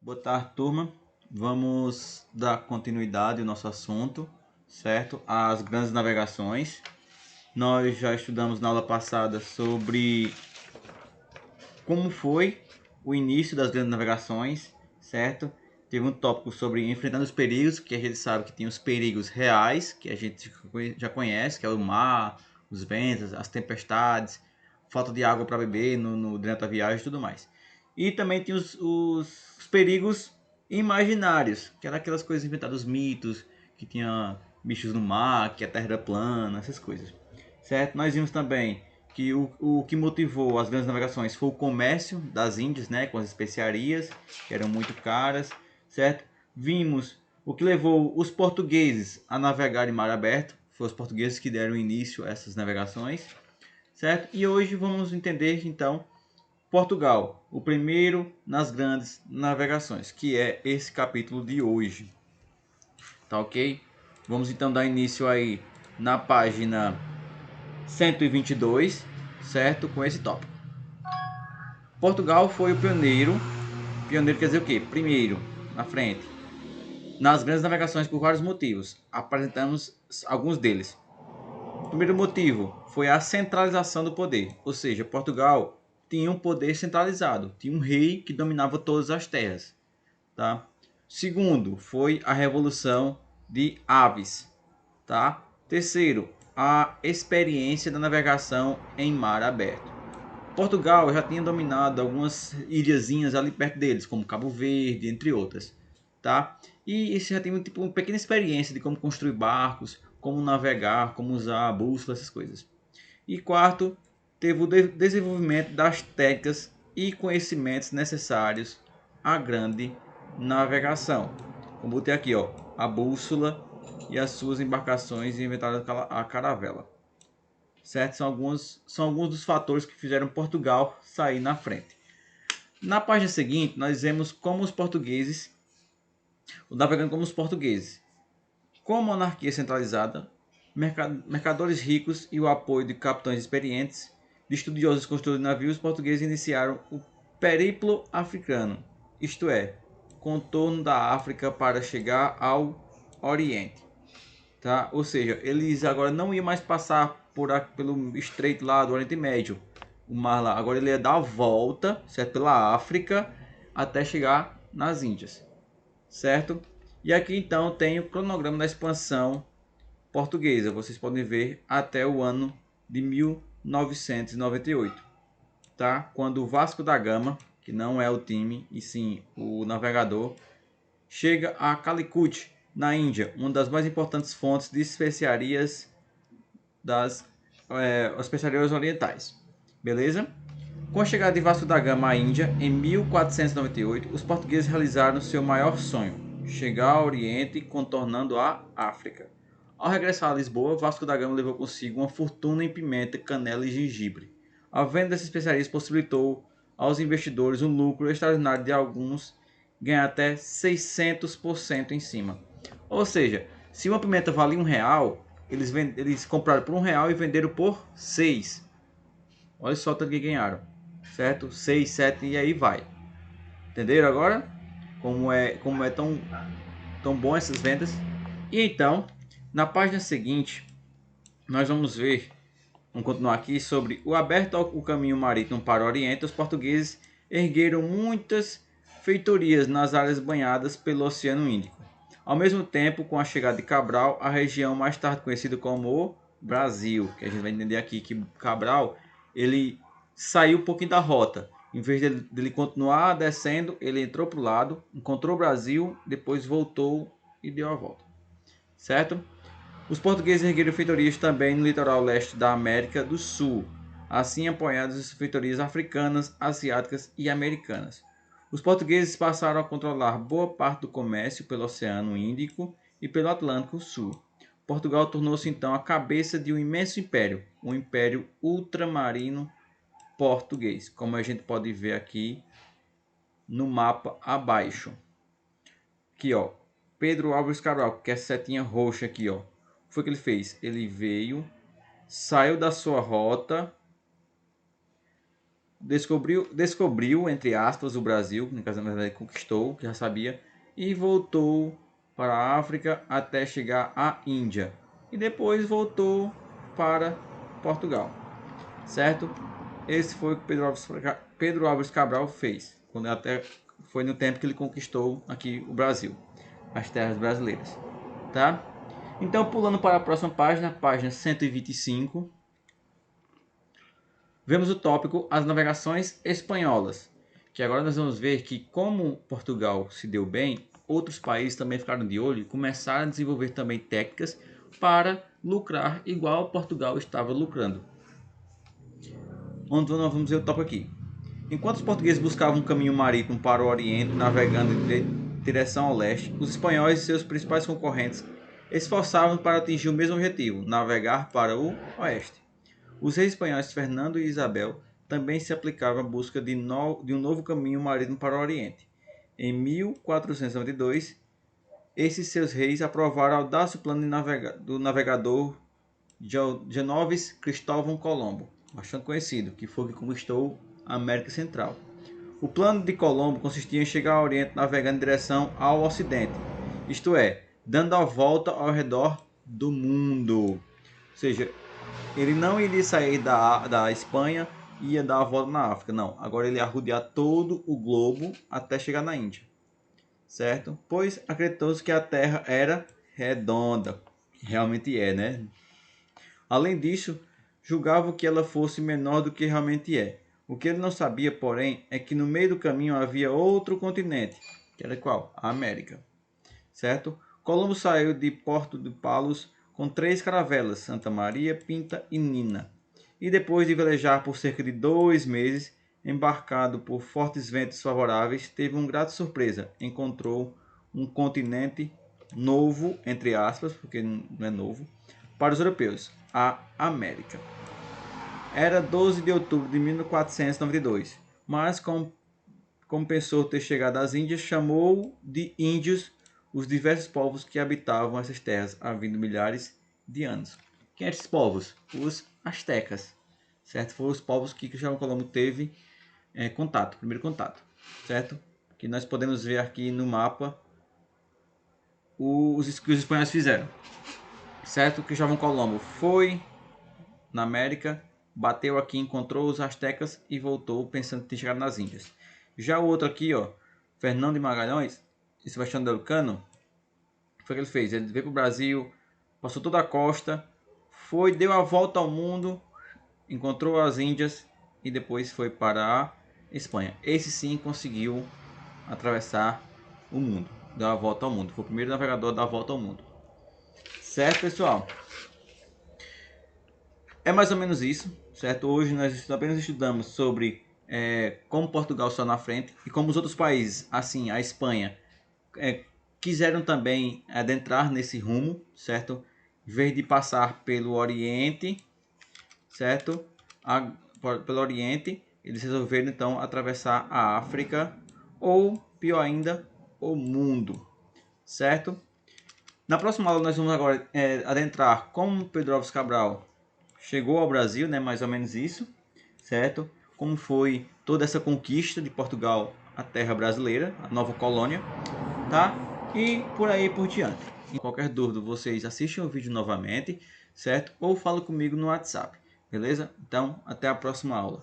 Boa tarde, turma. Vamos dar continuidade ao nosso assunto, certo? As grandes navegações. Nós já estudamos na aula passada sobre como foi o início das grandes navegações, certo? Teve um tópico sobre enfrentando os perigos, que a gente sabe que tem os perigos reais, que a gente já conhece, que é o mar, os ventos, as tempestades, falta de água para beber durante a viagem e tudo mais. E também tem os perigos imaginários, que eram aquelas coisas inventadas, os mitos, que tinha bichos no mar, que a terra era plana, essas coisas. Certo? Nós vimos também que o que motivou as grandes navegações foi o comércio das Índias, né, com as especiarias, que eram muito caras, certo? Vimos o que levou os portugueses a navegar em mar aberto, foram os portugueses que deram início a essas navegações, certo? E hoje vamos entender então Portugal, o primeiro nas grandes navegações, que é esse capítulo de hoje. Tá ok? Vamos então dar início aí na página 122, certo? Com esse tópico. Portugal foi o pioneiro. Pioneiro quer dizer o quê? Primeiro, na frente. Nas grandes navegações por vários motivos. Apresentamos alguns deles. O primeiro motivo foi a centralização do poder. Ou seja, Portugal tinha um poder centralizado. Tinha um rei que dominava todas as terras. Tá? Segundo, foi a Revolução de Aves. Tá? Terceiro, a experiência da navegação em mar aberto. Portugal já tinha dominado algumas ilhazinhas ali perto deles, como Cabo Verde, entre outras, tá? E isso já tem tipo, uma pequena experiência de como construir barcos, como navegar, como usar a bússola, essas coisas. E quarto, teve o desenvolvimento das técnicas e conhecimentos necessários à grande navegação. Como botei aqui, ó, a bússola e as suas embarcações inventaram a caravela. Certo? São alguns dos fatores que fizeram Portugal sair na frente. Na página seguinte, nós vemos como os portugueses, navegando como os portugueses, com a monarquia centralizada, mercadores ricos e o apoio de capitães experientes, de estudiosos construtores de navios, os portugueses iniciaram o periplo africano, isto é, contorno da África para chegar ao Oriente. Tá? Ou seja, eles agora não iam mais passar pelo estreito lá do Oriente Médio, o mar lá. Agora ele ia dar a volta, certo? Pela África até chegar nas Índias, certo? E aqui então tem o cronograma da expansão portuguesa. Vocês podem ver até o ano de 1998, tá? Quando o Vasco da Gama, que não é o time e sim o navegador, chega a Calicut, na Índia, uma das mais importantes fontes de especiarias especiarias orientais. Beleza? Com a chegada de Vasco da Gama à Índia, em 1498, os portugueses realizaram seu maior sonho, chegar ao Oriente contornando a África. Ao regressar a Lisboa, Vasco da Gama levou consigo uma fortuna em pimenta, canela e gengibre. A venda dessas especiarias possibilitou aos investidores um lucro extraordinário de alguns ganhar até 600% em cima. Ou seja, se uma pimenta valia R$ 1, eles compraram por R$ 1 e venderam por 6. Olha só o tanto que ganharam, certo? 6, 7 e aí vai. Entenderam agora? Como é tão bom essas vendas? E então, na página seguinte, nós vamos ver, vamos continuar aqui sobre o aberto ao caminho marítimo para o Oriente. Os portugueses ergueram muitas feitorias nas áreas banhadas pelo Oceano Índico. Ao mesmo tempo, com a chegada de Cabral, a região mais tarde conhecida como o Brasil, que a gente vai entender aqui que Cabral ele saiu um pouquinho da rota. Em vez dele continuar descendo, ele entrou para o lado, encontrou o Brasil, depois voltou e deu a volta. Certo? Os portugueses ergueram feitorias também no litoral leste da América do Sul, assim apoiadas as feitorias africanas, asiáticas e americanas. Os portugueses passaram a controlar boa parte do comércio pelo Oceano Índico e pelo Atlântico Sul. Portugal tornou-se então a cabeça de um imenso império, um império ultramarino português, como a gente pode ver aqui no mapa abaixo. Aqui, ó, Pedro Álvares Cabral, que é a setinha roxa aqui, ó. O que foi que ele fez? Ele veio, saiu da sua rota, descobriu, entre aspas, o Brasil, no caso, na verdade, conquistou, que já sabia, e voltou para a África até chegar à Índia. E depois voltou para Portugal, certo? Esse foi o que Pedro Álvares Cabral fez, quando até foi no tempo que ele conquistou aqui o Brasil, as terras brasileiras, tá? Então, pulando para a próxima página, página 125, vemos o tópico As Navegações Espanholas, que agora nós vamos ver que como Portugal se deu bem, outros países também ficaram de olho e começaram a desenvolver também técnicas para lucrar igual Portugal estava lucrando. Onde nós vamos ver o tópico aqui. Enquanto os portugueses buscavam um caminho marítimo para o Oriente, navegando em direção ao leste, os espanhóis e seus principais concorrentes esforçavam para atingir o mesmo objetivo, navegar para o oeste. Os reis espanhóis Fernando e Isabel também se aplicavam à busca de um novo caminho marítimo para o Oriente. Em 1492, esses seus reis aprovaram o audacioso plano do navegador Genoves Cristóvão Colombo, bastante conhecido, que foi o que conquistou a América Central. O plano de Colombo consistia em chegar ao Oriente navegando em direção ao Ocidente, isto é, dando a volta ao redor do mundo. Ou seja, ele não iria sair da Espanha e ia dar a volta na África, não. Agora ele ia rodear todo o globo até chegar na Índia, certo? Pois acreditou-se que a Terra era redonda. Realmente é, né? Além disso, julgava que ela fosse menor do que realmente é. O que ele não sabia, porém, é que no meio do caminho havia outro continente, que era qual? A América, certo? Colombo saiu de Porto de Palos com 3 caravelas, Santa Maria, Pinta e Nina. E depois de velejar por cerca de 2 meses, embarcado por fortes ventos favoráveis, teve uma grata surpresa. Encontrou um continente novo, entre aspas, porque não é novo, para os europeus, a América. Era 12 de outubro de 1492, mas como pensou ter chegado às Índias, chamou de índios os diversos povos que habitavam essas terras há milhares de anos. Quem eram esses povos? Os astecas, certo? Foram os povos que Cristóvão Colombo teve primeiro contato, certo? Que nós podemos ver aqui no mapa que os espanhóis fizeram, certo? Cristóvão Colombo foi na América, bateu aqui, encontrou os astecas e voltou pensando em ter chegado nas Índias. Já o outro aqui, ó, Fernando de Magalhães e Sebastião de Elcano, o que foi que ele fez? Ele veio para o Brasil, passou toda a costa, deu a volta ao mundo, encontrou as Índias e depois foi para a Espanha. Esse sim conseguiu atravessar o mundo, dar a volta ao mundo. Foi o primeiro navegador a dar a volta ao mundo. Certo, pessoal? É mais ou menos isso, certo? Hoje nós apenas estudamos sobre como Portugal está na frente e como os outros países, assim a Espanha, quiseram também adentrar nesse rumo, certo? Em vez de passar pelo Oriente, certo? Pelo Oriente, eles resolveram então atravessar a África ou, pior ainda, o mundo, certo? Na próxima aula nós vamos agora adentrar como Pedro Álvares Cabral chegou ao Brasil, né, mais ou menos isso, certo? Como foi toda essa conquista de Portugal à terra brasileira, a nova colônia, tá? E por aí por diante. Em qualquer dúvida, vocês assistem o vídeo novamente, certo? Ou falam comigo no WhatsApp, beleza? Então, até a próxima aula.